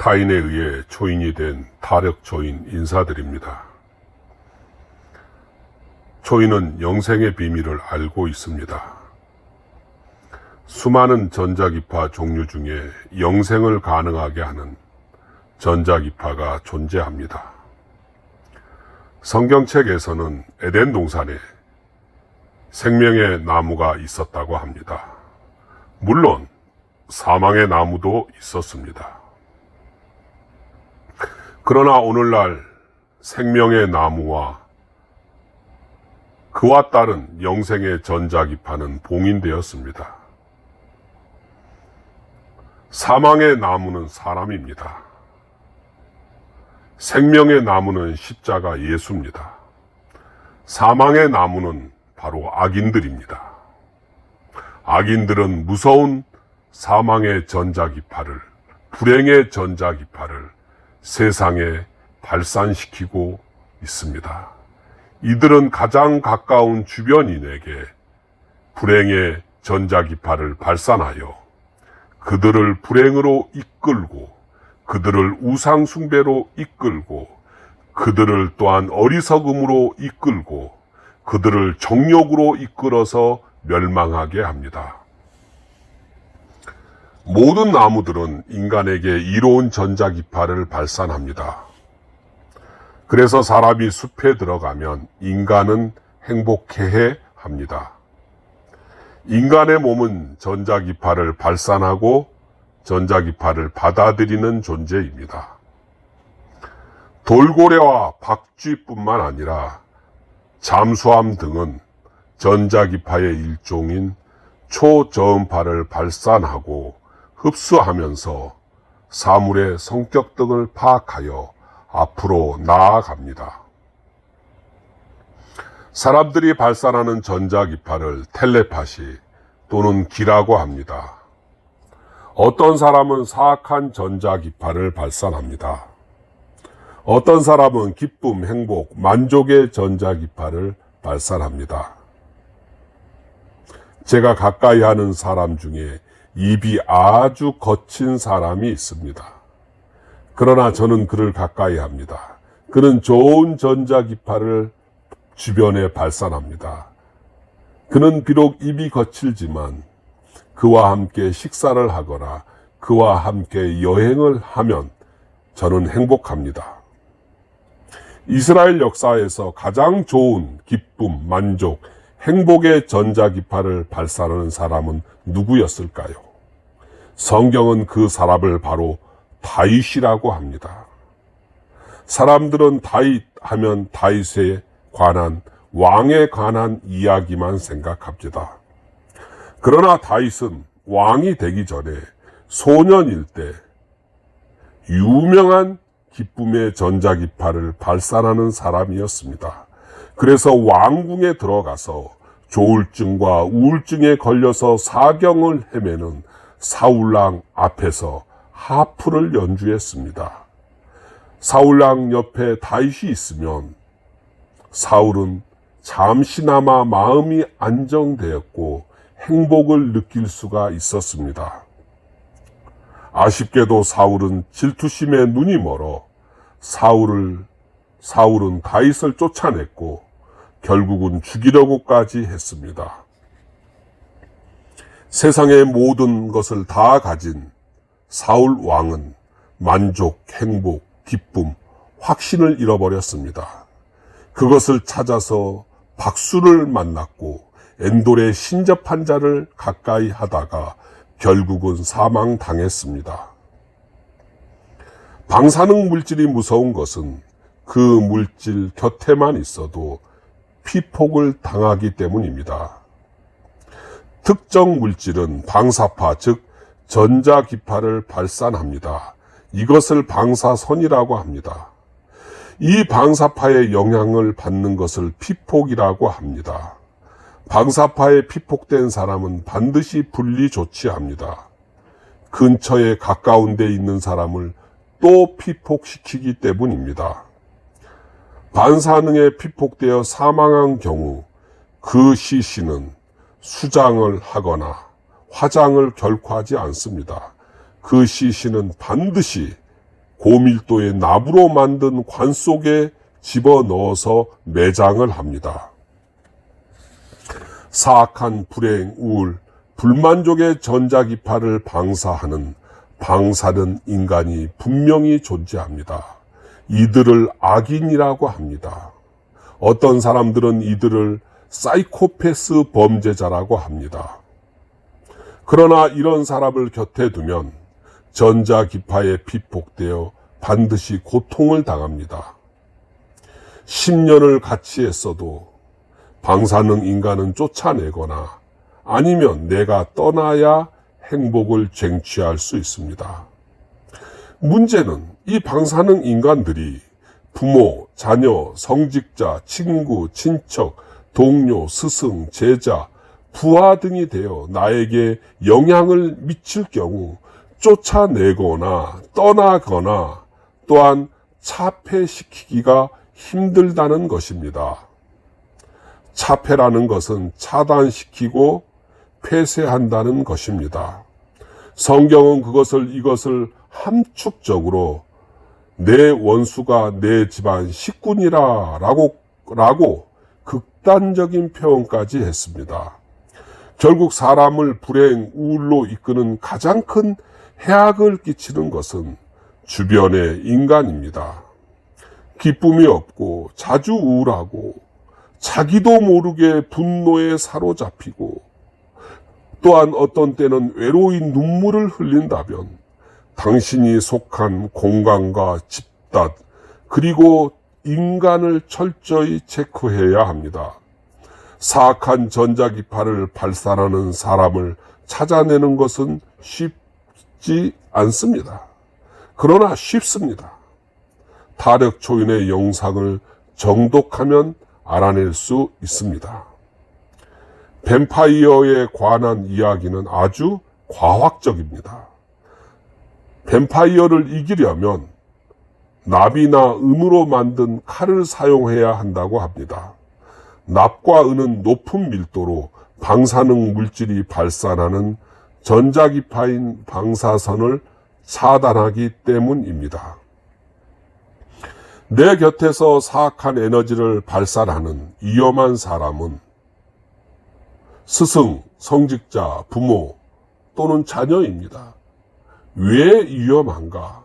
타인에 의해 초인이 된 타력초인 인사드립니다. 초인은 영생의 비밀을 알고 있습니다. 수많은 전자기파 종류 중에 영생을 가능하게 하는 전자기파가 존재합니다. 성경책에서는 에덴 동산에 생명의 나무가 있었다고 합니다. 물론 사망의 나무도 있었습니다. 그러나 오늘날 생명의 나무와 그와 따른 영생의 전자기파는 봉인되었습니다. 사망의 나무는 사람입니다. 생명의 나무는 십자가 예수입니다. 사망의 나무는 바로 악인들입니다. 악인들은 무서운 사망의 전자기파를, 불행의 전자기파를 세상에 발산시키고 있습니다. 이들은 가장 가까운 주변인에게 불행의 전자기파를 발산하여 그들을 불행으로 이끌고, 그들을 우상숭배로 이끌고, 그들을 또한 어리석음으로 이끌고, 그들을 정욕으로 이끌어서 멸망하게 합니다. 모든 나무들은 인간에게 이로운 전자기파를 발산합니다. 그래서 사람이 숲에 들어가면 인간은 행복해야 합니다. 인간의 몸은 전자기파를 발산하고 전자기파를 받아들이는 존재입니다. 돌고래와 박쥐뿐만 아니라 잠수함 등은 전자기파의 일종인 초저음파를 발산하고 흡수하면서 사물의 성격 등을 파악하여 앞으로 나아갑니다. 사람들이 발산하는 전자기파를 텔레파시 또는 기라고 합니다. 어떤 사람은 사악한 전자기파를 발산합니다. 어떤 사람은 기쁨, 행복, 만족의 전자기파를 발산합니다. 제가 가까이 하는 사람 중에 입이 아주 거친 사람이 있습니다. 그러나 저는 그를 가까이 합니다. 그는 좋은 전자기파를 주변에 발산합니다. 그는 비록 입이 거칠지만 그와 함께 식사를 하거나 그와 함께 여행을 하면 저는 행복합니다. 이스라엘 역사에서 가장 좋은 기쁨, 만족, 행복의 전자기파를 발산하는 사람은 누구였을까요? 성경은 그 사람을 바로 다윗이라고 합니다. 사람들은 다윗 하면 다윗에 관한, 왕에 관한 이야기만 생각합니다. 그러나 다윗은 왕이 되기 전에 소년일 때 유명한 기쁨의 전자기파를 발산하는 사람이었습니다. 그래서 왕궁에 들어가서 조울증과 우울증에 걸려서 사경을 헤매는 사울왕 앞에서 하프를 연주했습니다. 사울왕 옆에 다윗이 있으면 사울은 잠시나마 마음이 안정되었고 행복을 느낄 수가 있었습니다. 아쉽게도 사울은 질투심에 눈이 멀어 사울은 다윗을 쫓아냈고 결국은 죽이려고까지 했습니다. 세상의 모든 것을 다 가진 사울 왕은 만족, 행복, 기쁨, 확신을 잃어버렸습니다. 그것을 찾아서 박수를 만났고 엔돌의 신접한 자를 가까이 하다가 결국은 사망당했습니다. 방사능 물질이 무서운 것은 그 물질 곁에만 있어도 피폭을 당하기 때문입니다. 특정 물질은 방사파, 즉 전자기파를 발산합니다. 이것을 방사선이라고 합니다. 이 방사파의 영향을 받는 것을 피폭이라고 합니다. 방사파에 피폭된 사람은 반드시 분리 조치합니다. 근처에 가까운 데 있는 사람을 또 피폭시키기 때문입니다. 반사능에 피폭되어 사망한 경우 그 시신은 수장을 하거나 화장을 결코 하지 않습니다. 그 시신은 반드시 고밀도의 나무로 만든 관 속에 집어넣어서 매장을 합니다. 사악한 불행, 우울, 불만족의 전자기파를 방사하는 방사능 인간이 분명히 존재합니다. 이들을 악인이라고 합니다. 어떤 사람들은 이들을 사이코패스 범죄자라고 합니다. 그러나 이런 사람을 곁에 두면 전자기파에 피폭되어 반드시 고통을 당합니다. 10년을 같이 했어도 방사능 인간은 쫓아내거나 아니면 내가 떠나야 행복을 쟁취할 수 있습니다. 문제는 이 방사능 인간들이 부모, 자녀, 성직자, 친구, 친척, 동료, 스승, 제자, 부하 등이 되어 나에게 영향을 미칠 경우 쫓아내거나 떠나거나 또한 차폐시키기가 힘들다는 것입니다. 차폐라는 것은 차단시키고 폐쇄한다는 것입니다. 성경은 이것을 함축적으로 내 원수가 내 집안 식군이라 라고 극단적인 표현까지 했습니다. 결국 사람을 불행, 우울로 이끄는 가장 큰 해악을 끼치는 것은 주변의 인간입니다. 기쁨이 없고 자주 우울하고 자기도 모르게 분노에 사로잡히고 또한 어떤 때는 외로운 눈물을 흘린다면 당신이 속한 공간과 집단 그리고 인간을 철저히 체크해야 합니다. 사악한 전자기파를 발산하는 사람을 찾아내는 것은 쉽지 않습니다. 그러나 쉽습니다. 타력 초인의 영상을 정독하면 알아낼 수 있습니다. 뱀파이어에 관한 이야기는 아주 과학적입니다. 뱀파이어를 이기려면 납이나 은으로 만든 칼을 사용해야 한다고 합니다. 납과 은은 높은 밀도로 방사능 물질이 발산하는 전자기파인 방사선을 차단하기 때문입니다. 내 곁에서 사악한 에너지를 발산하는 위험한 사람은 스승, 성직자, 부모 또는 자녀입니다. 왜 위험한가?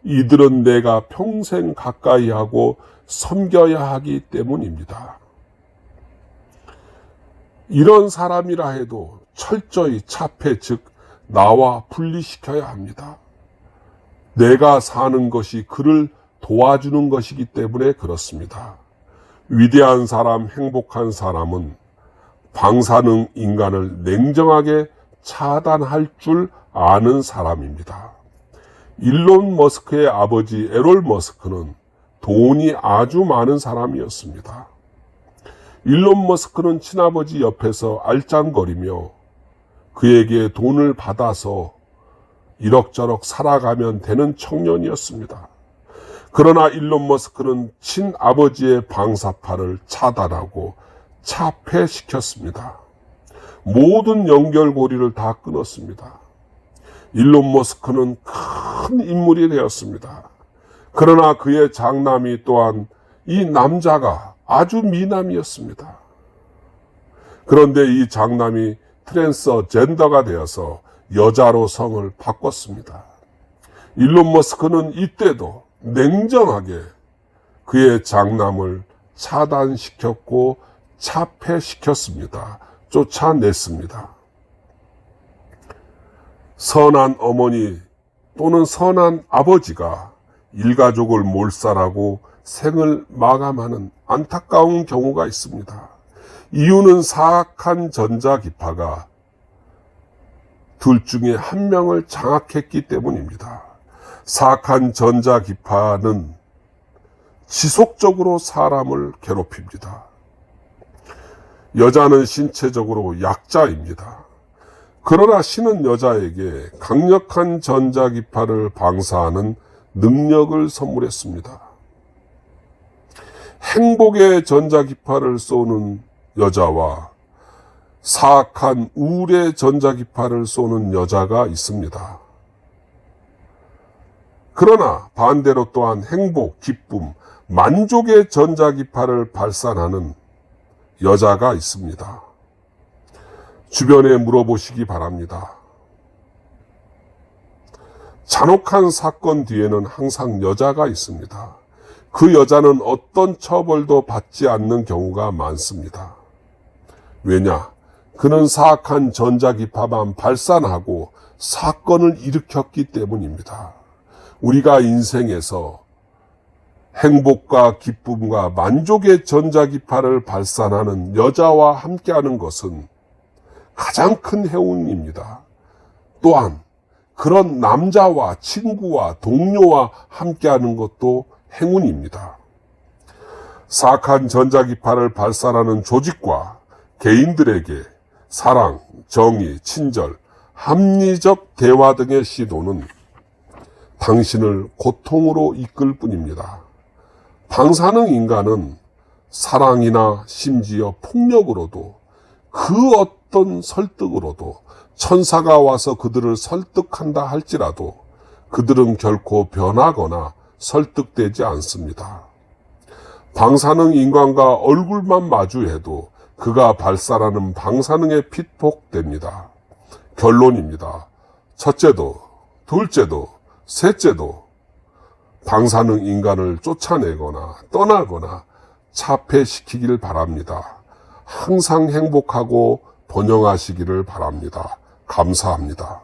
이들은 내가 평생 가까이 하고 섬겨야 하기 때문입니다. 이런 사람이라 해도 철저히 차폐, 즉 나와 분리시켜야 합니다. 내가 사는 것이 그를 도와주는 것이기 때문에 그렇습니다. 위대한 사람, 행복한 사람은 방사능 인간을 냉정하게 차단할 줄 아는 사람입니다. 일론 머스크의 아버지 에롤 머스크는 돈이 아주 많은 사람이었습니다. 일론 머스크는 친아버지 옆에서 알짱거리며 그에게 돈을 받아서 이럭저럭 살아가면 되는 청년이었습니다. 그러나 일론 머스크는 친아버지의 방사파를 차단하고 차폐시켰습니다. 모든 연결고리를 다 끊었습니다. 일론 머스크는 큰 인물이 되었습니다. 그러나 그의 장남이 또한 이 남자가 아주 미남이었습니다. 그런데 이 장남이 트랜스젠더가 되어서 여자로 성을 바꿨습니다. 일론 머스크는 이때도 냉정하게 그의 장남을 차단시켰고 차폐시켰습니다. 쫓아냈습니다. 선한 어머니 또는 선한 아버지가 일가족을 몰살하고 생을 마감하는 안타까운 경우가 있습니다. 이유는 사악한 전자기파가 둘 중에 한 명을 장악했기 때문입니다. 사악한 전자기파는 지속적으로 사람을 괴롭힙니다. 여자는 신체적으로 약자입니다. 그러나 신은 여자에게 강력한 전자기파를 방사하는 능력을 선물했습니다. 행복의 전자기파를 쏘는 여자와 사악한 우울의 전자기파를 쏘는 여자가 있습니다. 그러나 반대로 또한 행복, 기쁨, 만족의 전자기파를 발산하는 여자가 있습니다. 주변에 물어보시기 바랍니다. 잔혹한 사건 뒤에는 항상 여자가 있습니다. 그 여자는 어떤 처벌도 받지 않는 경우가 많습니다. 왜냐? 그는 사악한 전자기파만 발산하고 사건을 일으켰기 때문입니다. 우리가 인생에서 행복과 기쁨과 만족의 전자기파를 발산하는 여자와 함께하는 것은 가장 큰 행운입니다. 또한 그런 남자와 친구와 동료와 함께하는 것도 행운입니다. 사악한 전자기파를 발산하는 조직과 개인들에게 사랑, 정의, 친절, 합리적 대화 등의 시도는 당신을 고통으로 이끌 뿐입니다. 방사능 인간은 사랑이나 심지어 폭력으로도 그 어떤 설득으로도 천사가 와서 그들을 설득한다 할지라도 그들은 결코 변하거나 설득되지 않습니다. 방사능 인간과 얼굴만 마주해도 그가 발산하는 방사능에 핏복됩니다. 결론입니다. 첫째도, 둘째도, 셋째도 방사능 인간을 쫓아내거나 떠나거나 차폐시키길 바랍니다. 항상 행복하고 번영하시기를 바랍니다. 감사합니다.